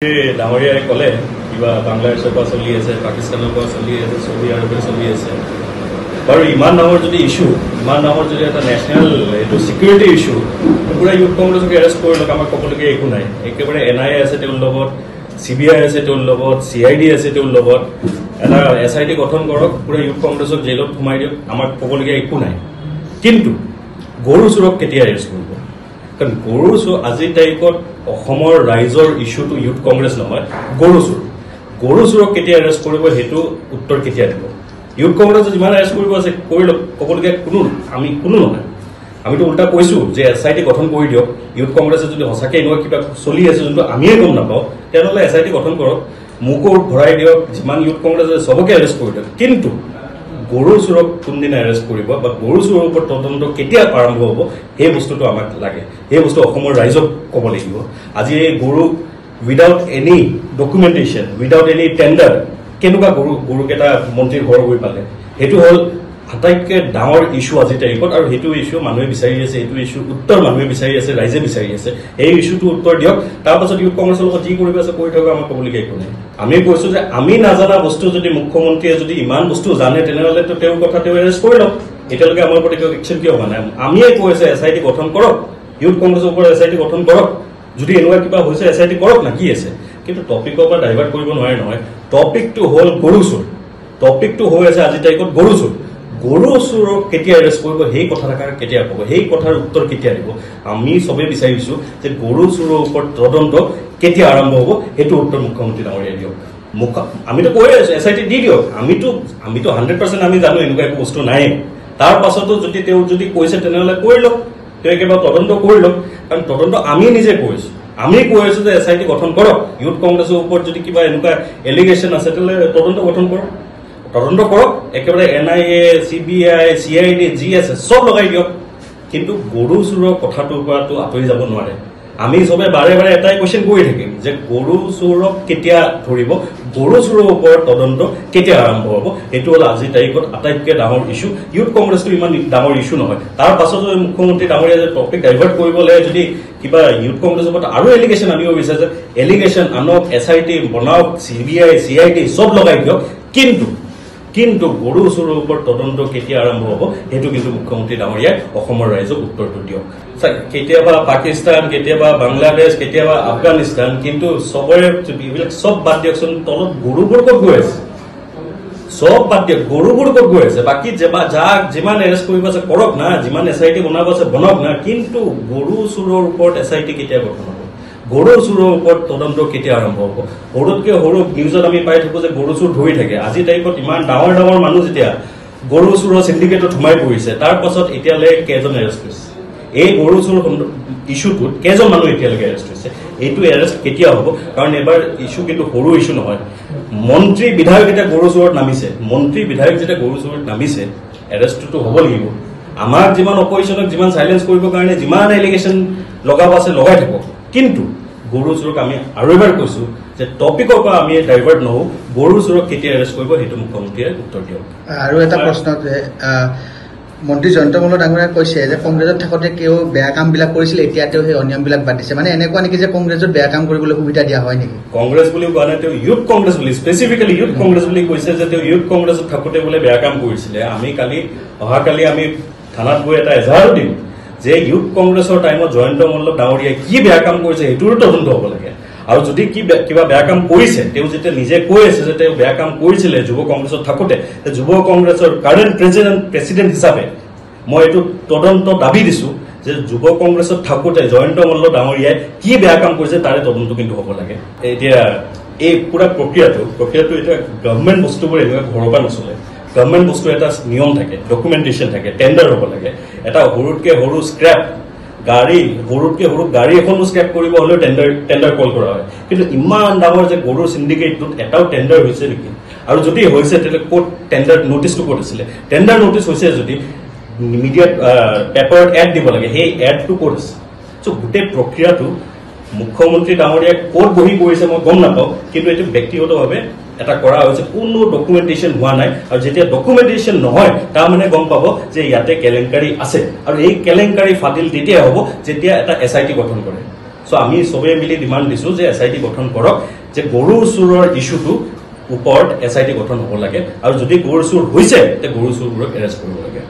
ডাঙৰীয়াই ক'লে কিবা বাংলাদেশৰ পৰা চলি আছে, পাকিস্তানৰ পৰা চলি আছে, সৌদি আৰবে চলি আছে। বাৰু ইমান ডাঙৰ যদি ইস্যু, ইমান ডাঙৰ যদি এটা নেশ্যনেল এইটো ছিকিউৰিটি ইস্যু, পুৰা ইউথ কংগ্ৰেছক এৰেষ্ট কৰি লওক, আমাক ক'বলগীয়া একো নাই। একেবাৰে NIA আছে তেওঁৰ লগত, CBI আছে তেওঁৰ লগত, CID আছে তেওঁৰ লগত, এটা SIT গঠন কৰক, পুৰা ইউথ কংগ্ৰেছক জেলত সোমাই দিয়ক, আমাক ক'বলগীয়া একো নাই। কিন্তু গৰু চোৰক কেতিয়া এৰেষ্ট কৰিব? কাৰণ গৰু চোৰ আজিৰ তাৰিখত অসমৰ ৰাইজৰ ইস্যুটো ইউথ কংগ্ৰেছ নহয়, গৰু চোৰ। গৰু চোৰক কেতিয়া এৰেষ্ট কৰিব সেইটো উত্তৰ কেতিয়া দিব? ইউথ কংগ্ৰেছে যিমান এৰেষ্ট কৰিব আছে কৰি লওক, ক'বলগীয়া কোনো নহয়। আমিতো উল্টা কৈছো যে SIT গঠন কৰি দিয়ক। ইউথ কংগ্ৰেছে যদি সঁচাকৈ এনেকুৱা কিবা চলি আছে যোনটো আমিয়ে গম নাপাওঁ, তেনেহ'লে SIT গঠন কৰক, মোকো ভৰাই দিয়ক, যিমান ইউথ কংগ্ৰেছে চবকে এৰেষ্ট কৰি দিয়ক। কিন্তু গৰু চোৰক কোনদিনা এৰেষ্ট কৰিব বা গৰু চোৰৰ ওপৰত তদন্ত কেতিয়া আৰম্ভ হ'ব সেই বস্তুটো আমাক লাগে। সেই বস্তু অসমৰ ৰাইজক ক'ব লাগিব। আজি এই গৰু without any documentation, without any tender কেনেকুৱা গৰুকেইটা মন্ত্ৰীৰ ঘৰ গৈ পালে, সেইটো হ'ল আটাইতকৈ ডাঙৰ ইস্যু আজিৰ তাৰিখত। আৰু সেইটো ইস্যু মানুহে বিচাৰি আছে, সেইটো ইস্যু উত্তৰ মানুহে বিচাৰি আছে, ৰাইজে বিচাৰি আছে। এই ইস্যুটো উত্তৰ দিয়ক, তাৰপাছত ইউথ কংগ্ৰেছৰ লগত যি কৰিব আছে কৰি থকা আমাক ক'বলগীয়া একো নাই। আমি কৈছো যে আমি নাজানা বস্তু যদি মুখ্যমন্ত্ৰীয়ে যদি ইমান বস্তু জানে, তেনেহ'লেতো তেওঁৰ কথা তেওঁ এৰেষ্ট কৰি লওক। এতিয়ালৈকে আমাৰ ওপৰত একো একশ্যন কিয় হোৱা নাই? আমিয়ে কৈ আছে SIT গঠন কৰক, ইউথ কংগ্ৰেছৰ ওপৰত SIT গঠন কৰক, যদি এনেকুৱা কিবা হৈছে SIT কৰক না, কি আছে? কিন্তু টপিকৰ পৰা ডাইভাৰ্ট কৰিব নোৱাৰে নহয়। টপিকটো হ'ল গৰু চোৰ, টপিকটো হৈ আছে আজিৰ তাৰিখত গৰু চোৰ। গৰু চোৰক কেতিয়া এৰেষ্ট কৰিব সেই কথা কেতিয়া ক'ব, সেই কথাৰ উত্তৰ কেতিয়া দিব? আমি চবেই বিচাৰিছো যে গৰু চোৰৰ ওপৰত তদন্ত কেতিয়া আৰম্ভ হ'ব সেইটো উত্তৰ মুখ্যমন্ত্ৰী ডাঙৰীয়াই দিয়ক। আমিতো কৈ আছো SIT দি দিয়ক। আমিতো 100% আমি জানো এনেকুৱা একো বস্তু নাই। তাৰ পাছতো যদি তেওঁ যদি কৈছে তেনেহ'লে কৰি লওক, তেওঁ একেবাৰে তদন্ত কৰি লওক। কাৰণ তদন্ত আমি নিজে কৰিছো, আমি কৈ আছো যে SIT গঠন কৰক। ইউথ কংগ্ৰেছৰ ওপৰত যদি কিবা এনেকুৱা এলিগেশ্যন আছে তেনেহ'লে তদন্ত গঠন কৰক, তদন্ত কৰক, একেবাৰে NIA, CBI, CID যি আছে চব লগাই দিয়ক। কিন্তু গৰু চোৰৰ কথাটোৰ পৰাতো আঁতৰি যাব নোৱাৰে। আমি চবে বাৰে বাৰে এটাই কুৱেশ্যন কৰি থাকিম যে গৰু চোৰক কেতিয়া ধৰিব, গৰু চোৰৰ ওপৰত তদন্ত কেতিয়া আৰম্ভ হ'ব। সেইটো হ'ল আজিৰ তাৰিখত আটাইতকৈ ডাঙৰ ইস্যু। ইউথ কংগ্ৰেছটো ইমান ডাঙৰ ইস্যু নহয়। তাৰ পাছত মুখ্যমন্ত্ৰী ডাঙৰীয়া যে টপিক ডাইভাৰ্ট কৰিবলৈ যদি কিবা ইউথ কংগ্ৰেছৰ ওপৰত আৰু এলিগেশ্যন আনিব বিচাৰে, যে এলিগেশ্যন আনক, SIT বনাওক, CBI, CID চব লগাই দিয়ক। কিন্তু গৰু চোৰৰ ওপৰত তদন্ত কেতিয়া আৰম্ভ হ'ব সেইটো কিন্তু মুখ্যমন্ত্ৰী ডাঙৰীয়াই অসমৰ ৰাইজক উত্তৰটো দিয়ক। কেতিয়াবা পাকিস্তান, কেতিয়াবা বাংলাদেশ, কেতিয়াবা আফগানিস্তান, কিন্তু চবৰে এইবিলাক চব বাদ দিয়কচোন, তলত গৰুবোৰ ক'ত গৈ আছে? চব বাদ দিয়ক, গৰুবোৰ ক'ত গৈ আছে? বাকী যাক যিমান এৰেষ্ট কৰিব আছে কৰক না, যিমান SIT বনাব আছে বনাওক না, কিন্তু গৰু চোৰৰ ওপৰত SIT কেতিয়া গঠন হ'ব? গৰু চোৰৰ ওপৰত তদন্ত কেতিয়া আৰম্ভ হ'ব? সৰুতকৈ সৰু নিউজত আমি পাই থাকো যে গৰু চোৰ ধৰি থাকে। আজিৰ তাৰিখত ইমান ডাঙৰ ডাঙৰ মানুহ যেতিয়া গৰু চোৰৰ চিণ্ডিকেটত সোমাই পৰিছে, তাৰ পাছত এতিয়ালৈ কেইজন এৰেষ্ট হৈছে? এই গৰু চোৰ ইস্যুটোত কেইজন মানুহ এতিয়ালৈকে এৰেষ্ট হৈছে? এইটো এৰেষ্ট কেতিয়া হ'ব? কাৰণ এবাৰ ইস্যু কিন্তু সৰু ইস্যু নহয়। মন্ত্ৰী বিধায়ক যেতিয়া গৰু চোৰত নামিছে, মন্ত্ৰী বিধায়ক যেতিয়া গৰু চোৰত নামিছে, এৰেষ্টটো হ'ব লাগিব। আমাক যিমান অপজিশ্যনক যিমান চাইলেঞ্চ কৰিবৰ কাৰণে যিমান এলিগেশ্যন লগাব আছে লগাই থাকক, কিন্তু গৰু চোৰক আমি আৰু এবাৰ কৈছো যে টপিকৰ পৰা আমি ডাইভাৰ্ট নহওঁ। গৰু চোৰক কেতিয়া এৰেষ্ট কৰিব সেইটো মুখ্যমন্ত্ৰীয়ে উত্তৰ দিয়ক। আৰু এটা প্ৰশ্ন যে মন্ত্ৰী জয়ন্ত মল্ল ডাঙৰীয়াই কৈছে যে কংগ্ৰেছত থাকোঁতে তেওঁ বেয়া কামবিলাক কৰিছিল, এতিয়া তেওঁ সেই অনিয়মবিলাক বাদ দিছে। মানে এনেকুৱা নেকি যে কংগ্ৰেছত বেয়া কাম কৰিবলৈ সুবিধা দিয়া হয় নেকি? কংগ্ৰেছ বুলি কোৱা নাই, তেওঁ ইউথ কংগ্ৰেছ বুলি, স্পেচিফিকেলি ইউথ কংগ্ৰেছ বুলি কৈছে যে তেওঁ ইউথ কংগ্ৰেছত থাকোঁতে বোলে বেয়া কাম কৰিছিলে। আমি অহাকালি আমি থানাত গৈ এটা এজাহাৰো দিম যে ইউথ কংগ্ৰেছৰ টাইমত জয়ন্ত মল্ল ডাঙৰীয়াই কি বেয়া কাম কৰিছে সেইটোৰো তদন্ত হ'ব লাগে। আৰু যদি কিবা বেয়া কাম কৰিছে, তেওঁ যেতিয়া নিজে কৈ আছে যে তেওঁ বেয়া কাম কৰিছিলে যুৱ কংগ্ৰেছত থাকোঁতে, যুৱ কংগ্ৰেছৰ কাৰেণ্ট প্ৰেচিডেণ্ট হিচাপে মই এইটো তদন্ত দাবী দিছো যে যুৱ কংগ্ৰেছত থাকোঁতে জয়ন্ত মল্ল ডাঙৰীয়াই কি বেয়া কাম কৰিছে তাৰে তদন্ত কিন্তু হ'ব লাগে। এতিয়া এই পুৰা প্ৰক্ৰিয়াটো এতিয়া গভৰ্ণমেণ্ট বস্তুবোৰ এনেকুৱা ঘৰৰ পৰা নচলে। গভৰ্ণমেণ্ট বস্তু এটা নিয়ম থাকে, ডকুমেণ্টেশ্যন থাকে, টেণ্ডাৰ হ'ব লাগে। এটা সৰুতকৈ সৰু স্ক্ৰেপ গাড়ী, সৰুতকৈ সৰু গাড়ী এখনো স্ক্ৰেপ কৰিব হ'লেও টেণ্ডাৰ কল কৰা হয়। কিন্তু ইমান ডাঙৰ যে গৰুৰ চিণ্ডিকেটটোত এটাও টেণ্ডাৰ হৈছে নেকি? আৰু যদি হৈছে তেতিয়াহ'লে ক'ত টেণ্ডাৰ নটিচটো ক'ত আছিলে? টেণ্ডাৰ নটিচ হৈছে যদি মিডিয়াত পেপাৰত এড দিব লাগে, সেই এডটো ক'ত আছে? চ' গোটেই প্ৰক্ৰিয়াটো মুখ্যমন্ত্ৰী ডাঙৰীয়াই ক'ত বহি কৰিছে মই গম নাপাওঁ, কিন্তু এইটো ব্যক্তিগতভাৱে এটা কৰা হৈছে, কোনো ডকুমেণ্টেশ্যন হোৱা নাই। আৰু যেতিয়া ডকুমেণ্টেশ্যন নহয় তাৰমানে গম পাব যে ইয়াতে কেলেংকাৰী আছে। আৰু এই কেলেংকাৰী ফাটিল তেতিয়া হ'ব যেতিয়া এটা SIT গঠন কৰে। চ' সো আমি সবে মিলি ডিমান্ড দিছো যে SIT গঠন কৰক যে গৰু চুৰৰ ইস্যুটো ওপৰত SIT গঠন হ'ব লাগে আৰু যদি গৰু চুৰ হৈছে তে গৰু চুৰবোৰক এৰেষ্ট কৰিব লাগে